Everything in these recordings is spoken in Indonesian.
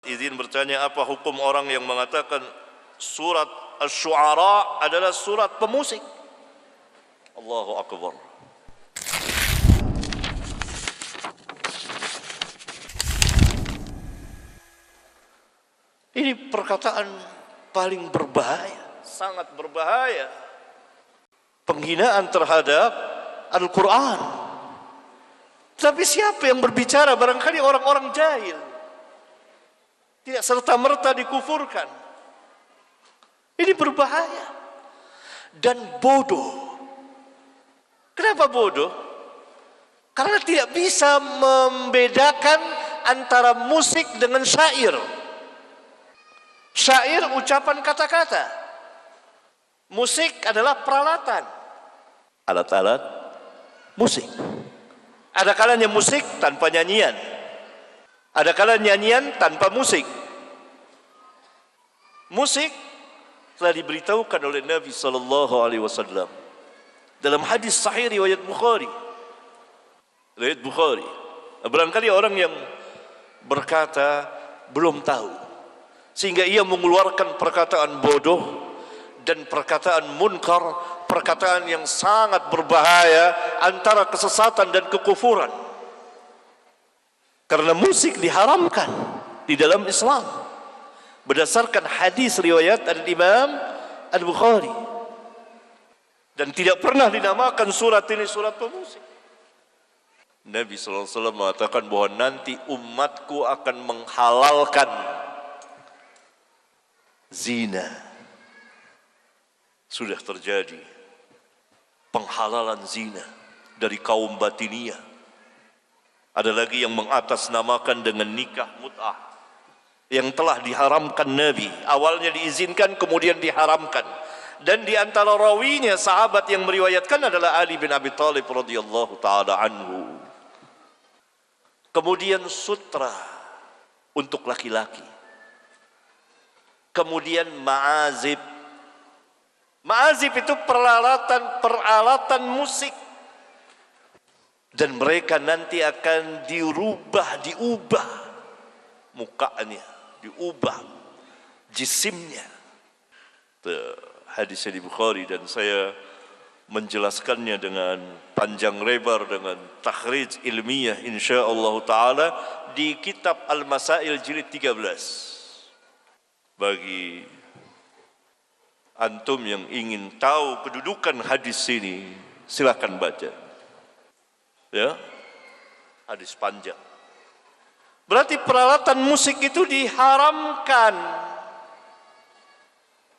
Izin bertanya, apa hukum orang yang mengatakan surat Asy-Syu'ara adalah surat pemusik? Allahu Akbar. Ini perkataan paling berbahaya, sangat berbahaya. Penghinaan terhadap Al-Quran. Tapi siapa yang berbicara? Barangkali orang-orang jahil. Tidak serta-merta dikufurkan. Ini berbahaya dan bodoh. Kenapa bodoh? Karena tidak bisa membedakan antara musik dengan syair. Syair ucapan kata-kata. Musik adalah peralatan. Alat-alat musik. Ada kalanya musik tanpa nyanyian. Ada kalanya nyanyian tanpa musik. Musik telah diberitahukan oleh Nabi sallallahu alaihi wasallam dalam hadis sahih riwayat Bukhari. Riwayat Bukhari. Barangkali orang yang berkata belum tahu sehingga ia mengeluarkan perkataan bodoh dan perkataan munkar, perkataan yang sangat berbahaya antara kesesatan dan kekufuran. Karena musik diharamkan di dalam Islam berdasarkan hadis riwayat Al-Imam Al-Bukhari, dan tidak pernah dinamakan surat ini surat pemusik. Nabi SAW mengatakan bahwa nanti umatku akan menghalalkan zina. Sudah terjadi penghalalan zina dari kaum Batiniyah. Ada lagi yang mengatasnamakan dengan nikah mut'ah yang telah diharamkan Nabi. Awalnya diizinkan, kemudian diharamkan. Dan di antara rawinya sahabat yang meriwayatkan adalah Ali bin Abi Thalib radhiyallahu taala anhu. Kemudian sutra untuk laki-laki. Kemudian ma'azib. Ma'azib itu peralatan musik. Dan mereka nanti akan diubah mukanya, diubah jisimnya. Hadisnya di Bukhari, dan saya menjelaskannya dengan panjang lebar dengan takhrij ilmiah insyaallah taala di kitab Al-Masail jilid 13. Bagi antum yang ingin tahu kedudukan hadis ini, silakan baca. Ya, hadis panjang. Berarti peralatan musik itu diharamkan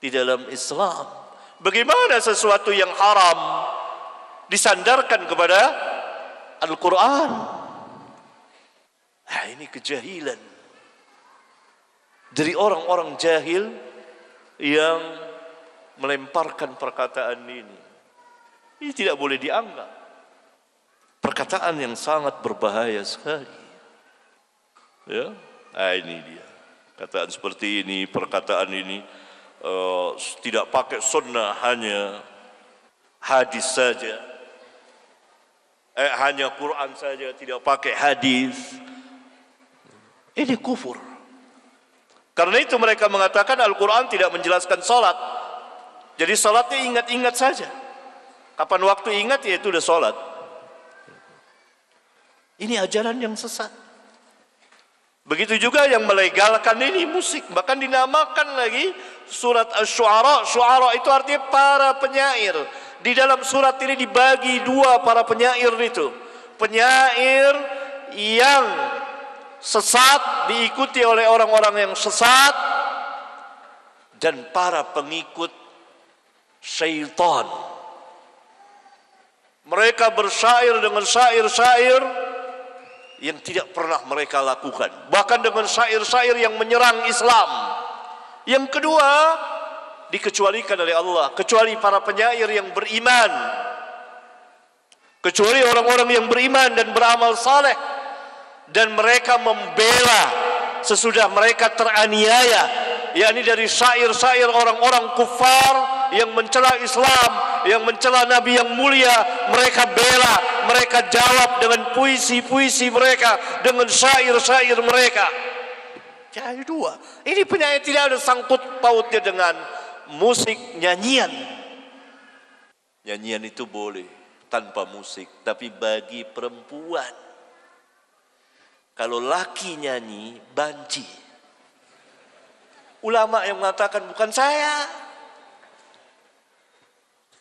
di dalam Islam. Bagaimana sesuatu yang haram disandarkan kepada Al-Quran? Nah, ini kejahilan dari orang-orang jahil yang melemparkan perkataan ini. Ini tidak boleh dianggap. Perkataan yang sangat berbahaya sekali. Ya, nah ini dia. Perkataan seperti ini, perkataan ini tidak pakai sunnah, hanya hadis saja. Hanya Quran saja, tidak pakai hadis. Ini kufur. Karena itu mereka mengatakan Al-Quran tidak menjelaskan salat. Jadi salatnya ingat-ingat saja. Kapan waktu ingat, ya itu udah salat. Ini ajaran yang sesat. Begitu juga yang melegalkan ini musik, bahkan dinamakan lagi surat Asy-Syu'ara. Syu'ara itu artinya para penyair. Di dalam surat ini dibagi dua para penyair itu. Penyair yang sesat diikuti oleh orang-orang yang sesat, dan para pengikut syaitan. Mereka bersyair dengan syair-syair yang tidak pernah mereka lakukan, bahkan dengan syair-syair yang menyerang Islam. Yang kedua, dikecualikan oleh Allah, kecuali para penyair yang beriman, kecuali orang-orang yang beriman dan beramal saleh, dan mereka membela sesudah mereka teraniaya, yakni dari syair-syair orang-orang kufar yang mencela Islam, yang mencela Nabi yang mulia. Mereka bela, mereka jawab dengan puisi-puisi mereka, dengan syair-syair mereka. Jadi dua. Ini penyair tidak ada sangkut pautnya dengan musik, nyanyian. Nyanyian itu boleh tanpa musik, tapi bagi perempuan. Kalau laki nyanyi, banci. Ulama yang mengatakan bukan saya.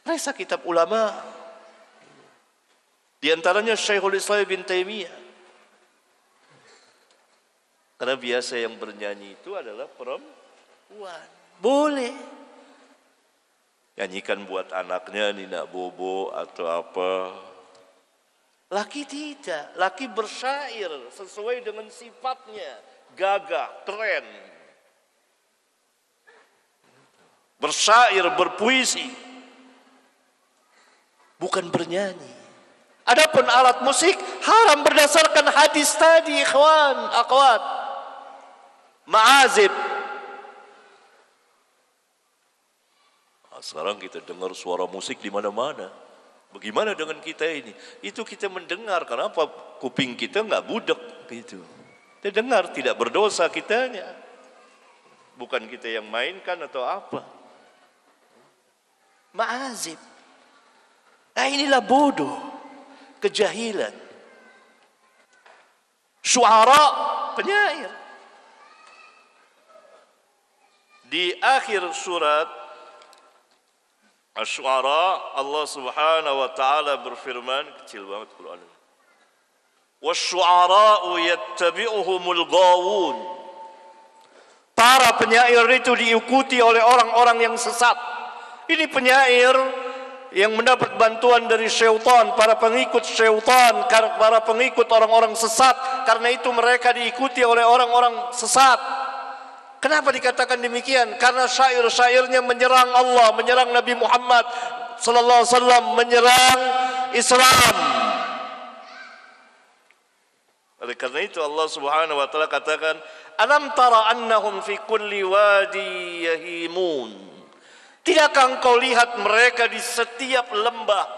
Periksa kitab ulama. Di antaranya Syekhul Islam bin Taimiyah. Karena biasa yang bernyanyi itu adalah perempuan. Boleh. Nyanyikan buat anaknya, Nina Bobo atau apa. Laki tidak. Laki bersyair sesuai dengan sifatnya. Gagah, keren. Bersyair, berpuisi. Bukan bernyanyi. Adapun alat musik haram berdasarkan hadis tadi, ikhwan, akhwat. Ma'azib. Sekarang kita dengar suara musik di mana-mana. Bagaimana dengan kita ini? Itu kita mendengar, kenapa kuping kita enggak budek gitu. Kita dengar, tidak berdosa kitanya. Bukan kita yang mainkan atau apa. Ma'azib. Nah inilah bodoh, kejahilan. Syuara, penyair. Di akhir surat Asy-Syu'ara Allah Subhanahu wa taala berfirman, kecil banget Quran. Wasy-syu'ara'u yattabi'uhumul ghawun. Para penyair itu diikuti oleh orang-orang yang sesat. Ini penyair yang mendapat bantuan dari syaitan, para pengikut syaitan, para pengikut orang-orang sesat. Karena itu mereka diikuti oleh orang-orang sesat. Kenapa dikatakan demikian? Karena syair-syairnya menyerang Allah, menyerang Nabi Muhammad sallallahu alaihi wasallam, menyerang Islam. Oleh karena itu Allah Subhanahu wa taala katakan, "Alam tara annahum fi kulli wadi yahimun." Tidakkah engkau lihat mereka di setiap lembah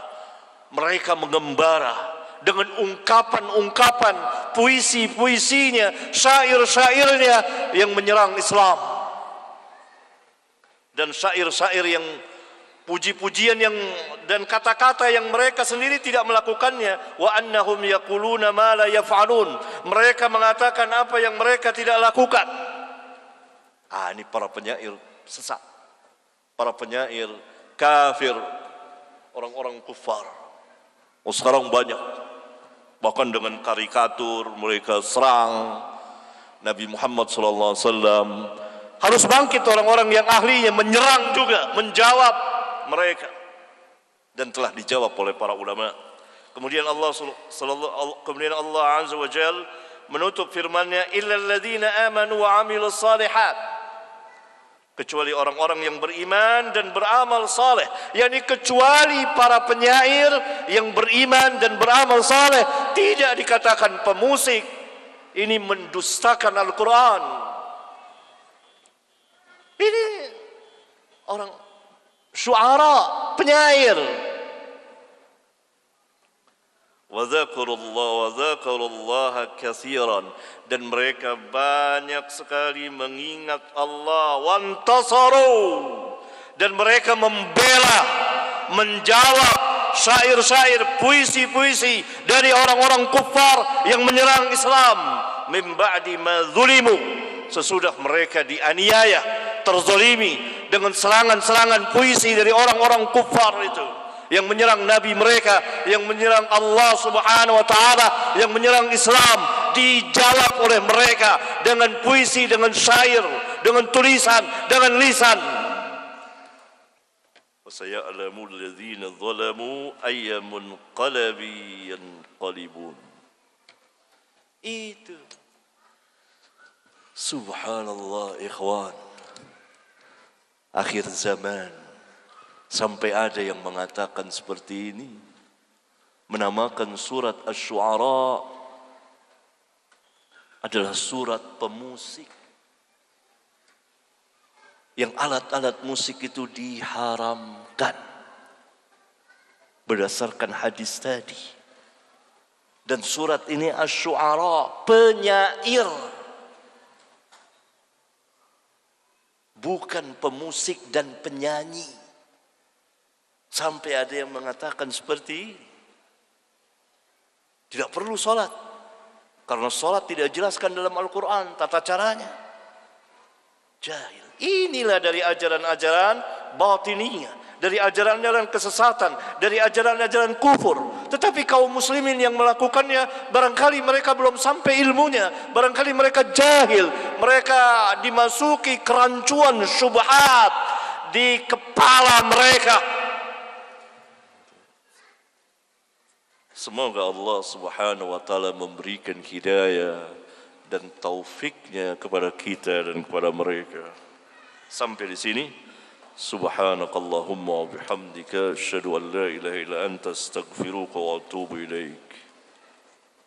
mereka mengembara dengan ungkapan-ungkapan, puisi-puisinya, syair-syairnya yang menyerang Islam. Dan syair-syair yang puji-pujian yang dan kata-kata yang mereka sendiri tidak melakukannya. Wa annahum yaquluna ma la yaf'alun. Mereka mengatakan apa yang mereka tidak lakukan. Ini para penyair sesat. Para penyair kafir, orang-orang kufar. Sekarang banyak. Bahkan dengan karikatur mereka serang Nabi Muhammad sallallahu alaihi wasallam. Harus bangkit orang-orang yang ahlinya menyerang juga, menjawab mereka. Dan telah dijawab oleh para ulama. Kemudian Allah Azza wa Jalla menutup firman-Nya, illal ladzina amanu wa 'amilus shalihat. Kecuali orang-orang yang beriman dan beramal saleh, yakni kecuali para penyair yang beriman dan beramal saleh. Tidak dikatakan pemusik. Ini mendustakan Al-Quran. Ini orang syuara, penyair. Wa dzakarullaha katsiran, dan mereka banyak sekali mengingat Allah. Wantasaru, dan mereka membela, menjawab syair-syair, puisi-puisi dari orang-orang kufar yang menyerang Islam. Min ba'di ma zulimu, sesudah mereka dianiaya, terzalimi dengan serangan-serangan puisi dari orang-orang kufar itu yang menyerang Nabi mereka, yang menyerang Allah Subhanahu wa taala, yang menyerang Islam, dijawab oleh mereka dengan puisi, dengan syair, dengan tulisan, dengan lisan. Wa saya'lamul ladzina zalamu ayyamun qalabi yanqalibun. Itu subhanallah ikhwan. Akhir zaman sampai ada yang mengatakan seperti ini, menamakan surat Asy-Syu'ara adalah surat pemusik, yang alat-alat musik itu diharamkan berdasarkan hadis tadi. Dan surat ini Asy-Syu'ara, penyair. bukan pemusik dan penyanyi. Sampai ada yang mengatakan seperti ini. Tidak perlu sholat, karena sholat tidak dijelaskan dalam Al-Quran tata caranya. Jahil. Inilah dari ajaran-ajaran batiniyah, dari ajaran-ajaran kesesatan, dari ajaran-ajaran kufur. Tetapi kaum muslimin yang melakukannya, barangkali mereka belum sampai ilmunya, barangkali mereka jahil, mereka dimasuki kerancuan syubhat di kepala mereka. Semoga Allah Subhanahu wa taala memberikan hidayah dan taufiknya kepada kita dan kepada mereka. Sampai di sini. Subhanakallahumma wa bihamdika asyhadu an la ilaha illa anta astaghfiruka wa atubu ilaik.